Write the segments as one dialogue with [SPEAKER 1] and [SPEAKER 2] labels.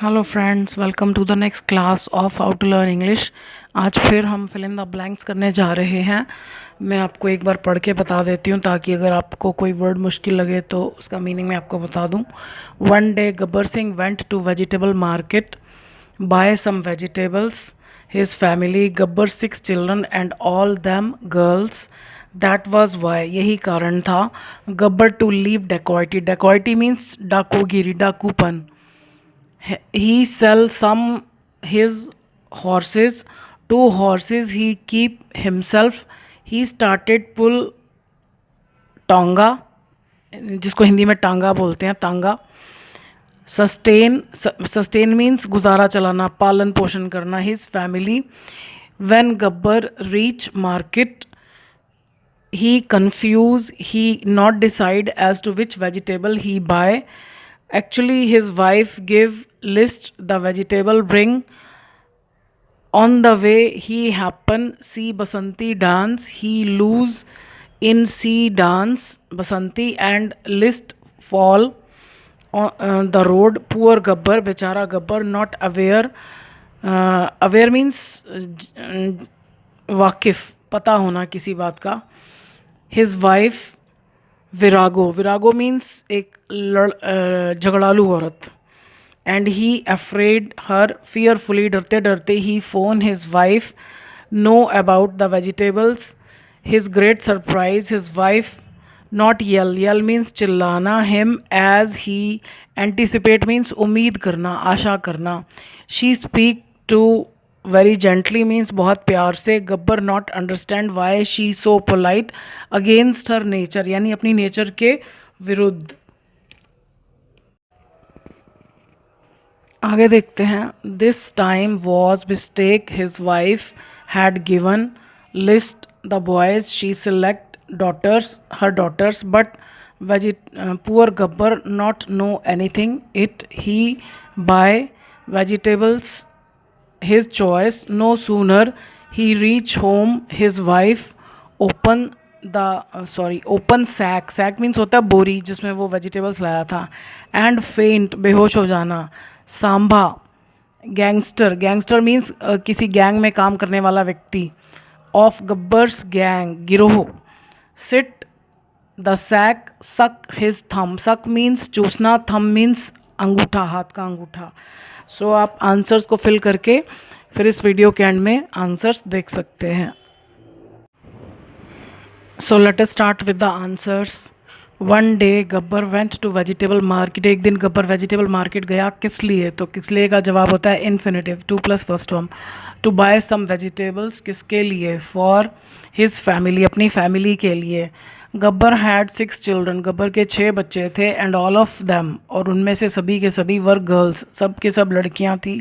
[SPEAKER 1] Hello friends, welcome to the next class of how to learn English. आज फिर हम fill in the blanks करने जा रहे हैं। मैं आपको एक बार पढ़ के बता देती हूँ ताकि अगर आपको कोई वर्ड मुश्किल लगे तो उसका मीनिंग मैं आपको बता दूँ। One day Gabbar Singh went to vegetable market buy some vegetables. His family Gabbar 6 children and all them girls. That was why, यही कारण था Gabbar to leave dacoity. Dacoity means डाकूगिरी, डाकूपन। He sell some his horses, 2 horses he keep himself. He started pull टांगा, जिसको हिंदी में टांगा बोलते हैं, टांगा। सस्टेन मीन्स गुजारा चलाना, पालन पोषण करना। His family when Gabbar reach market he confused, he not decide as to which vegetable he buy. Actually his wife give list the vegetable bring. On the way he happen see Basanti dance, he lose in see dance Basanti and list fall on the road. Poor Gabbar, बेचारा Gabbar, not aware. Aware means वाकिफ, पता होना किसी बात का। His wife virago, virago means एक झगड़ालू औरत। And he afraid her, fearfully, डरते डरते। He phone his wife know about the vegetables. His great surprise his wife not yell, yell means चिल्लाना। Him as he anticipate means उम्मीद करना, आशा करना। She speak to very gently means बहुत प्यार से। Gabbar not understand why she so polite against her nature, यानी अपनी नेचर के विरुद्ध। आगे देखते हैं। This time was mistake his wife had given list the boys, she select daughters, her daughters, but poor Gabbar not know anything it. He buy vegetables his choice. No sooner he reached home, his wife open open sack, sack means होता है बोरी जिसमें वो vegetables लाया था। and faint, बेहोश हो जाना। सांभा गैंगस्टर, गैंगस्टर मीन्स किसी गैंग में काम करने वाला व्यक्ति। ऑफ गब्बर्स गैंग, गिरोह। सिट द सैक सक हिज थम, सक मीन्स चूसना, थम मीन्स अंगूठा, हाथ का अंगूठा। सो आप आंसर्स को फिल करके फिर इस वीडियो के एंड में आंसर्स देख सकते हैं। So let us start with the answers. One day Gabbar went to vegetable market, एक दिन गब्बर वेजिटेबल मार्केट गया। किस लिए? तो किस लिए का जवाब होता है infinitive, 2 + first form. To buy some vegetables, किसके लिए? फॉर हिज फैमिली, अपनी फैमिली के लिए। गब्बर हैड 6 चिल्ड्रन, गब्बर के 6 बच्चे थे। एंड ऑल ऑफ देम, और उनमें से सभी के सभी, वर गर्ल्स, सब के सब लड़कियां थी।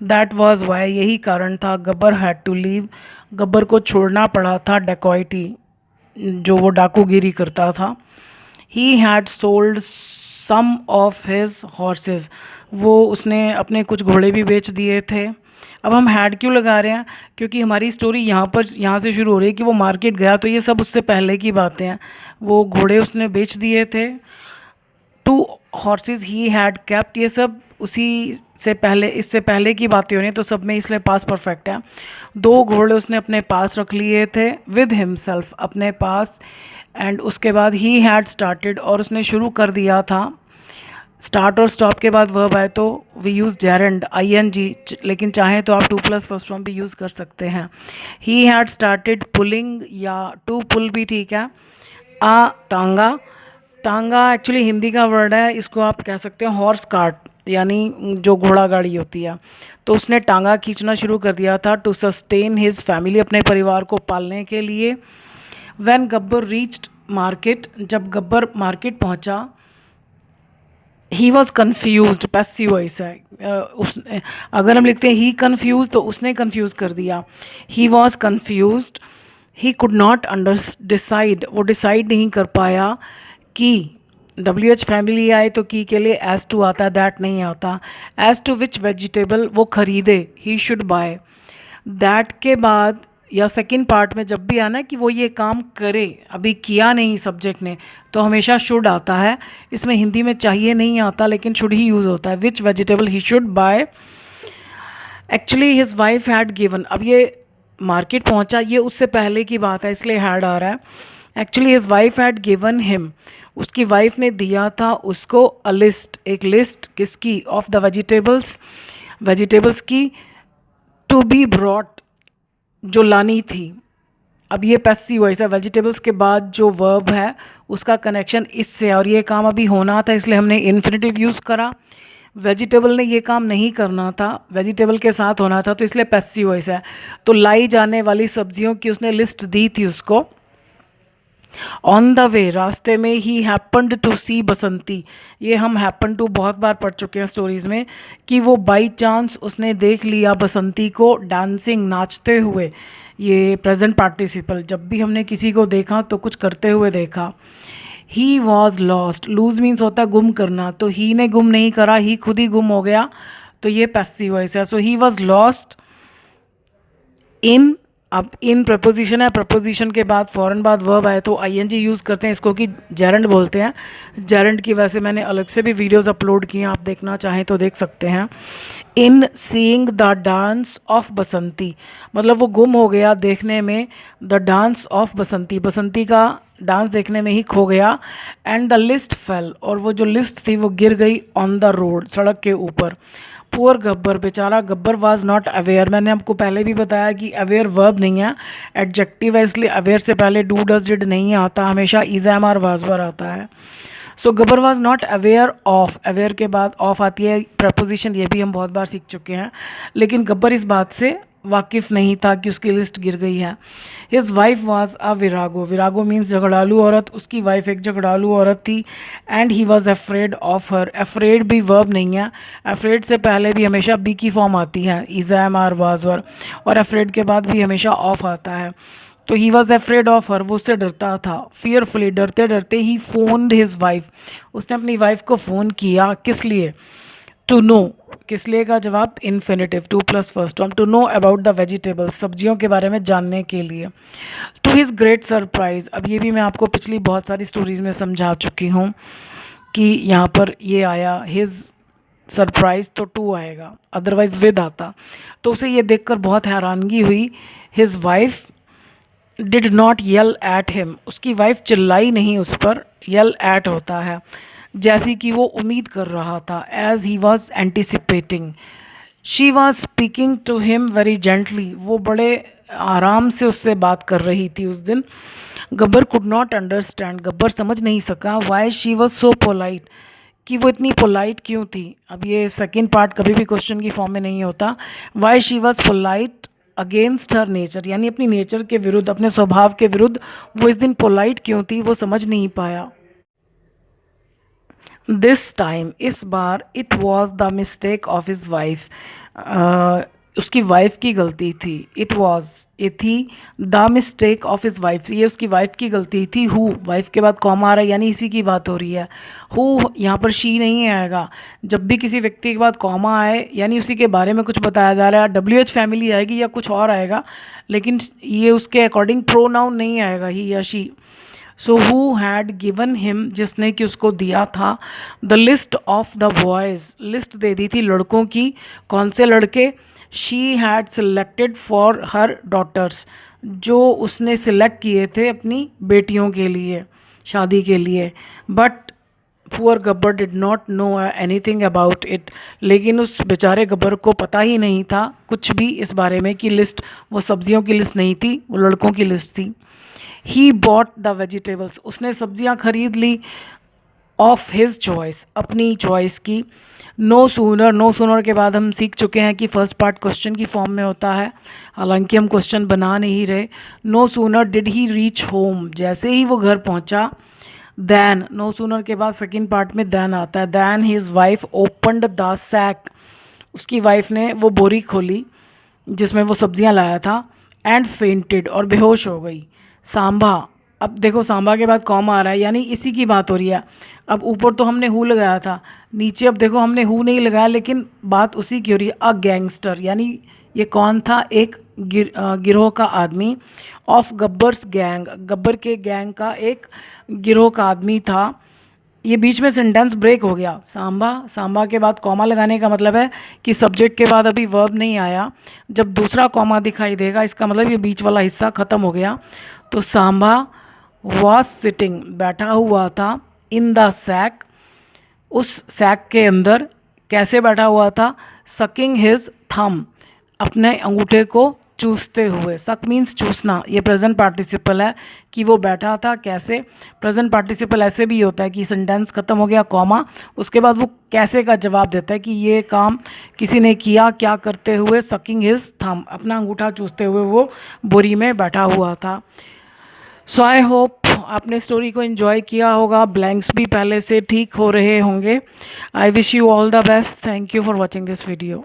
[SPEAKER 1] दैट वॉज वाई, यही कारण था। Gabbar had to leave, Gabbar को छोड़ना पड़ा था डेकॉइटी, जो वो डाकूगिरी करता था। He had sold some of his horses, वो उसने अपने कुछ घोड़े भी बेच दिए थे। अब हम हैड क्यों लगा रहे हैं? क्योंकि हमारी स्टोरी यहाँ से शुरू हो रही है कि वो मार्केट गया, तो ये सब उससे पहले की बातें हैं। वो घोड़े उसने बेच दिए थे। 2 हॉर्सेस ही हैड केप्ट, ये सब उसी से पहले, इससे पहले की बातें हो रही हैं, तो सब में इसलिए पास परफेक्ट है। 2 घोड़े उसने अपने पास रख लिए थे, विद हिमसेल्फ, अपने पास। एंड उसके बाद ही हैड स्टार्टेड, और उसने शुरू कर दिया था। स्टार्ट और स्टॉप के बाद वर्ब आए तो वी यूज़ जेरेंड, ING, लेकिन चाहें तो आप 2 + फर्स्ट फॉर्म भी यूज़ कर सकते हैं। ही हैड स्टार्टेड पुलिंग, या टू पुल भी ठीक है। टांगा, टांगा एक्चुअली हिंदी का वर्ड है, इसको आप कह सकते हैं हॉर्स कार्ट, यानी जो घोड़ा गाड़ी होती है। तो उसने टांगा खींचना शुरू कर दिया था। टू सस्टेन हिज फैमिली, अपने परिवार को पालने के लिए। व्हेन गब्बर रीच्ड मार्केट, जब गब्बर मार्केट पहुंचा। He was confuse, passive voice है। अगर हम लिखते हैं ही कन्फ्यूज, तो उसने कन्फ्यूज़ कर दिया। He was confuse. He could not decide, वो डिसाइड नहीं कर पाया कि WH फैमिली आए तो की के लिए एज टू आता है, दैट नहीं आता। एज टू विच वेजिटेबल वो खरीदे, ही शुड बाय। दैट के बाद या सेकंड पार्ट में जब भी आना है कि वो ये काम करे, अभी किया नहीं सब्जेक्ट ने, तो हमेशा शुड आता है। इसमें हिंदी में चाहिए नहीं आता, लेकिन शुड ही यूज़ होता है। Which vegetable he should buy. Actually his wife had given, अब ये मार्केट पहुंचा, ये उससे पहले की बात है इसलिए हैड आ रहा है। Actually his wife had given him, उसकी वाइफ ने दिया था उसको अ लिस्ट, एक लिस्ट किसकी, ऑफ द वेजिटेबल्स, वेजिटेबल्स की, टू बी ब्रॉट, जो लानी थी। अब ये पैसिव वॉइस है, वेजिटेबल्स के बाद जो वर्ब है उसका कनेक्शन इससे, और ये काम अभी होना था इसलिए हमने इन्फिनेटिव यूज़ करा। वेजिटेबल ने ये काम नहीं करना था, वेजिटेबल के साथ होना था, तो इसलिए पैसिव वॉइस है। तो लाई जाने वाली सब्जियों की उसने लिस्ट दी थी उसको। ऑन द वे, रास्ते में, ही हैपन्ड टू सी बसंती, ये हम हैपन टू बहुत बार पढ़ चुके हैं स्टोरीज़ में, कि वो बाई चांस उसने देख लिया बसंती को डांसिंग, नाचते हुए। ये प्रेजेंट पार्टिसिपल, जब भी हमने किसी को देखा तो कुछ करते हुए देखा। He was lost, lose means होता है गुम करना, तो ही ने गुम नहीं करा, ही खुद ही गुम हो गया, तो ये पैसिव वॉइस है। सो ही वॉज लॉस्ट इन, अब इन प्रपोजिशन है, प्रपोजिशन के बाद फौरन बाद वर्ब आए तो आईएनजी यूज़ करते हैं इसको, कि जेरेंड बोलते हैं। जेरेंड की वैसे मैंने अलग से भी वीडियोस अपलोड किए हैं, आप देखना चाहें तो देख सकते हैं। In seeing the dance of Basanti, मतलब वो गुम हो गया देखने में the dance of Basanti, Basanti का डांस देखने में ही खो गया। एंड द लिस्ट फेल, और वो जो लिस्ट थी वो गिर गई ऑन द रोड, सड़क के ऊपर। पुअर गब्बर, बेचारा गब्बर वाज नॉट अवेयर, मैंने आपको पहले भी बताया कि अवेयर वर्ब नहीं है, एडजेक्टिव है, इसलिए अवेयर से पहले डू डज डिड नहीं आता, हमेशा is am are was were आता है। So Gabbar was not aware of, aware के बाद ऑफ आती है प्रपोजिशन, ये भी हम बहुत बार सीख चुके हैं, लेकिन गब्बर इस बात से वाकिफ़ नहीं था कि उसकी लिस्ट गिर गई है। His wife was a virago, virago means झगड़ालू औरत, उसकी वाइफ एक झगड़ालू औरत थी। And he was afraid of her, afraid भी वर्ब नहीं है, अफ्रेड से पहले भी हमेशा बी की फॉर्म आती है, is am are was were, और अफ्रेड के बाद भी हमेशा ऑफ आता है। तो ही वॉज अफ्रेड ऑफ हर, वो उससे डरता था। फियरफुली, डरते डरते, ही फोन्ड हिज वाइफ, उसने अपनी वाइफ को फ़ोन किया, किस लिए, टू नो, किस लिए का जवाब infinitive, to plus first form, to know about the vegetables, सब्जियों के बारे में जानने के लिए। टू हिज ग्रेट सरप्राइज, अब ये भी मैं आपको पिछली बहुत सारी स्टोरीज में समझा चुकी हूँ कि यहाँ पर ये आया हिज सरप्राइज, तो टू आएगा, अदरवाइज विद आता। तो उसे ये देखकर बहुत हैरानगी हुई। His wife did not yell at him, उसकी वाइफ चिल्लाई नहीं उस पर, येल एट होता है, जैसी कि वो उम्मीद कर रहा था, as he was anticipating. She was speaking to him very gently, वो बड़े आराम से उससे बात कर रही थी उस दिन। Gabbar could not understand, Gabbar समझ नहीं सका, why she was so polite, कि वो इतनी पोलाइट क्यों थी। अब ये सेकेंड पार्ट कभी भी क्वेश्चन की फॉर्म में नहीं होता। Why she was polite against her nature, यानी अपनी नेचर के विरुद्ध, अपने स्वभाव के विरुद्ध वो इस दिन पोलाइट क्यों थी, वो समझ नहीं पाया। दिस टाइम, इस बार, it was the mistake of his wife, उसकी वाइफ की गलती थी। इट वॉज, ये थी the mistake of his wife, ये उसकी वाइफ की गलती थी। हु, वाइफ के बाद कॉमा आ रहा है, यानी इसी की बात हो रही है। हु यहाँ पर शी नहीं आएगा, जब भी किसी व्यक्ति के बाद कॉमा आए यानी उसी के बारे में कुछ बताया जा रहा है, WH फैमिली आएगी या कुछ और आएगा, लेकिन ये उसके अकॉर्डिंग प्रोनाउन नहीं आएगा, ही या she. So who had given him, जिसने कि उसको दिया था, the list of the boys, लिस्ट दे दी थी लड़कों की, कौन से लड़के, she had selected for her daughters, जो उसने सिलेक्ट किए थे अपनी बेटियों के लिए, शादी के लिए। But poor Gabbar did not know anything about it, लेकिन उस बेचारे गब्बर को पता ही नहीं था कुछ भी इस बारे में कि लिस्ट, वो सब्जियों की लिस्ट नहीं थी, वो लड़कों की लिस्ट थी। ही बॉट द वेजिटेबल्स, उसने सब्जियां खरीद ली, ऑफ हिज चॉइस, अपनी चॉइस की। नो सूनर, नो सूनर के बाद हम सीख चुके हैं कि फर्स्ट पार्ट क्वेश्चन की फॉर्म में होता है, हालांकि हम क्वेश्चन बना नहीं रहे। No sooner did he reach home, जैसे ही वो घर पहुंचा। दैन, नो सूनर के बाद सेकंड पार्ट में दैन आता है। Than his wife opened the sack, उसकी वाइफ ने वो बोरी खोली जिसमें वो सब्जियां लाया था। एंड फेंटेड, और बेहोश हो गई। सांभा, अब देखो सांभा के बाद कॉमा आ रहा है, यानी इसी की बात हो रही है। अब ऊपर तो हमने हु लगाया था, नीचे अब देखो हमने हु नहीं लगाया, लेकिन बात उसी की हो रही है। अ गैंगस्टर, यानी ये कौन था, एक गिरोह का आदमी, ऑफ गब्बर्स गैंग, गब्बर के गैंग का एक गिरोह का आदमी था। ये बीच में सेंटेंस ब्रेक हो गया। सांबा, सांबा के बाद कॉमा लगाने का मतलब है कि सब्जेक्ट के बाद अभी वर्ब नहीं आया। जब दूसरा कॉमा दिखाई देगा इसका मतलब ये बीच वाला हिस्सा ख़त्म हो गया। तो सांबा वॉज सिटिंग, बैठा हुआ था, इन द सैक, उस सैक के अंदर। कैसे बैठा हुआ था? सकिंग हिज थम, अपने अंगूठे को चूसते हुए। सक मीन्स चूसना, ये प्रेजेंट पार्टिसिपल है कि वो बैठा था कैसे। प्रेजेंट पार्टिसिपल ऐसे भी होता है कि सेंटेंस खत्म हो गया कॉमा, उसके बाद वो कैसे का जवाब देता है कि ये काम किसी ने किया, क्या करते हुए। सकिंग हिज थम, अपना अंगूठा चूसते हुए वो बोरी में बैठा हुआ था। सो आई होप आपने स्टोरी को एंजॉय किया होगा, ब्लैंक्स भी पहले से ठीक हो रहे होंगे। I wish you all the best. Thank you for watching this video.